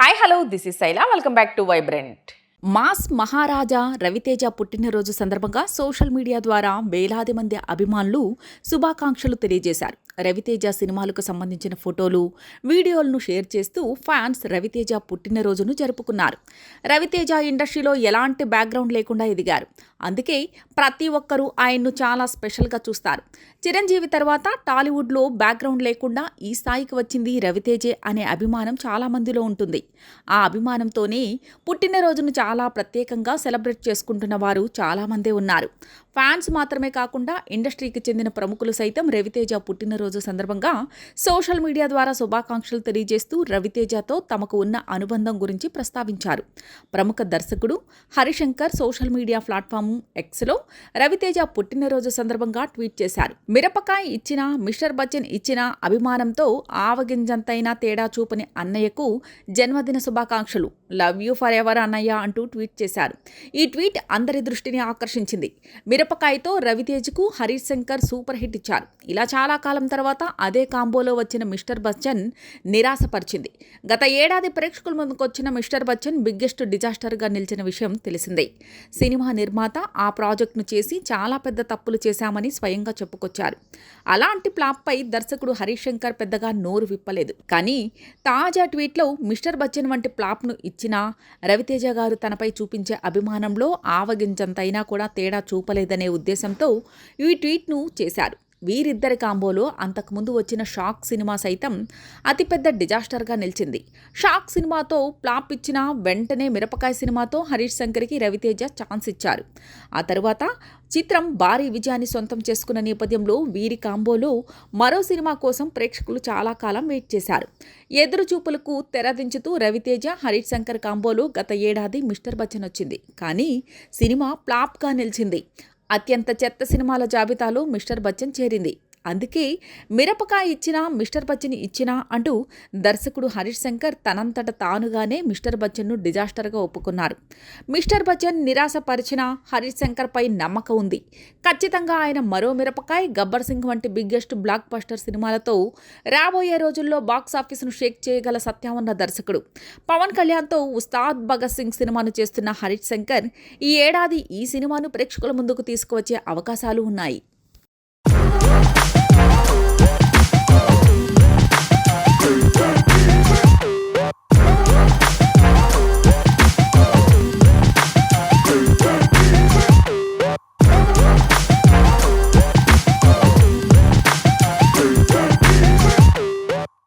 Hi hello this is Shaila welcome back to vibrant. Mass Maharaja Ravi Teja పుట్టినరోజు సందర్భంగా social media ద్వారా వేలాది మంది అభిమానులు శుభాకాంక్షలు తెలియజేశారు. రవితేజ సినిమాలకు సంబంధించిన ఫోటోలు, వీడియోలను షేర్ చేస్తూ ఫ్యాన్స్ రవితేజ పుట్టినరోజును జరుపుకున్నారు. రవితేజ ఇండస్ట్రీలో ఎలాంటి బ్యాక్గ్రౌండ్ లేకుండా ఎదిగారు. అందుకే ప్రతి ఒక్కరూ ఆయన్ను చాలా స్పెషల్గా చూస్తారు. చిరంజీవి తర్వాత టాలీవుడ్లో బ్యాక్గ్రౌండ్ లేకుండా ఈ స్థాయికి వచ్చింది రవితేజే అనే అభిమానం చాలా మందిలో ఉంటుంది. ఆ అభిమానంతోనే పుట్టినరోజును చాలా ప్రత్యేకంగా సెలబ్రేట్ చేసుకుంటున్న వారు చాలామందే ఉన్నారు. ఫ్యాన్స్ మాత్రమే కాకుండా ఇండస్ట్రీకి చెందిన ప్రముఖులు సైతం రవితేజ పుట్టినరోజు సందర్భంగా సోషల్ మీడియా ద్వారా శుభాకాంక్షలు తెలియజేస్తూ రవితేజతో తమకు ఉన్న అనుబంధం గురించి ప్రస్తావించారు. ప్రముఖ దర్శకుడు హరిశంకర్ సోషల్ మీడియా ప్లాట్ఫామ్ ఎక్స్లో రవితేజ పుట్టినరోజు సందర్భంగా ట్వీట్ చేశారు. మిరపకాయ ఇచ్చినా మిస్టర్ బచ్చన్ ఇచ్చిన అభిమానంతో ఆవగింజంతైనా తేడా చూపని అన్నయ్యకు జన్మదిన శుభాకాంక్షలు, లవ్ యూ ఫర్ ఎవర్ అన్నయ్య అంటూ ట్వీట్ చేశారు. ఈ ట్వీట్ అందరి దృష్టిని ఆకర్షించింది. మిరపకాయతో రవితేజకు హరిశంకర్ సూపర్ హిట్ ఇచ్చారు. ఇలా చాలా కాలం తర్వాత అదే కాంబోలో వచ్చిన మిస్టర్ బచ్చన్ నిరాశపరిచింది. గత ఏడాది ప్రేక్షకుల ముందుకొచ్చిన మిస్టర్ బచ్చన్ బిగ్గెస్ట్ డిజాస్టర్గా నిలిచిన విషయం తెలిసిందే. సినిమా నిర్మాత ఆ ప్రాజెక్టును చేసి చాలా పెద్ద తప్పులు చేశామని స్వయంగా చెప్పుకొచ్చారు. అలాంటి ఫ్లాప్పై దర్శకుడు హరిశంకర్ పెద్దగా నోరు విప్పలేదు. కానీ తాజా ట్వీట్లో మిస్టర్ బచ్చన్ వంటి ఫ్లాప్ను ఇచ్చినా రవితేజ గారు తనపై చూపించే అభిమానంలో ఆవగింజంతైనా కూడా తేడా చూపలేదనే ఉద్దేశంతో ఈ ట్వీట్ను చేశారు. వీరిద్దరి కాంబోలో అంతకుముందు వచ్చిన షాక్ సినిమా సైతం అతిపెద్ద డిజాస్టర్గా నిలిచింది. షాక్ సినిమాతో ఫ్లాప్ ఇచ్చిన వెంటనే మిరపకాయ సినిమాతో హరీష్ శంకర్కి రవితేజ ఛాన్స్ ఇచ్చారు. ఆ తరువాత చిత్రం భారీ విజయాన్ని సొంతం చేసుకున్న నేపథ్యంలో వీరి కాంబోలో మరో సినిమా కోసం ప్రేక్షకులు చాలా కాలం వెయిట్ చేశారు. ఎదురు చూపులకు తెరదించుతూ రవితేజ హరీష్ శంకర్ కాంబోలో గత ఏడాది మిస్టర్ బచ్చన్ వచ్చింది. కానీ సినిమా ఫ్లాప్గా నిలిచింది. అత్యంత చెత్త సినిమాల జాబితాలో మిస్టర్ బచ్చన్ చేరింది. అందుకే మిరపకాయ ఇచ్చినా మిస్టర్ బచ్చన్ ఇచ్చినా అంటూ దర్శకుడు హరీష్ శంకర్ తనంతట తానుగానే మిస్టర్ బచ్చన్ను డిజాస్టర్గా ఒప్పుకున్నారు. మిస్టర్ బచ్చన్ నిరాశపరిచిన హరీష్ శంకర్పై నమ్మకం ఉంది. ఖచ్చితంగా ఆయన మరో మిరపకాయ, గబ్బర్ సింగ్ వంటి బిగ్గెస్ట్ బ్లాక్ బస్టర్ సినిమాలతో రాబోయే రోజుల్లో బాక్సాఫీసును షేక్ చేయగల సత్యం ఉన్న దర్శకుడు. పవన్ కళ్యాణ్తో ఉస్తాద్ భగత్ సింగ్ సినిమాను చేస్తున్న హరీష్ శంకర్ ఈ ఏడాది ఈ సినిమాను ప్రేక్షకుల ముందుకు తీసుకువచ్చే అవకాశాలు ఉన్నాయి.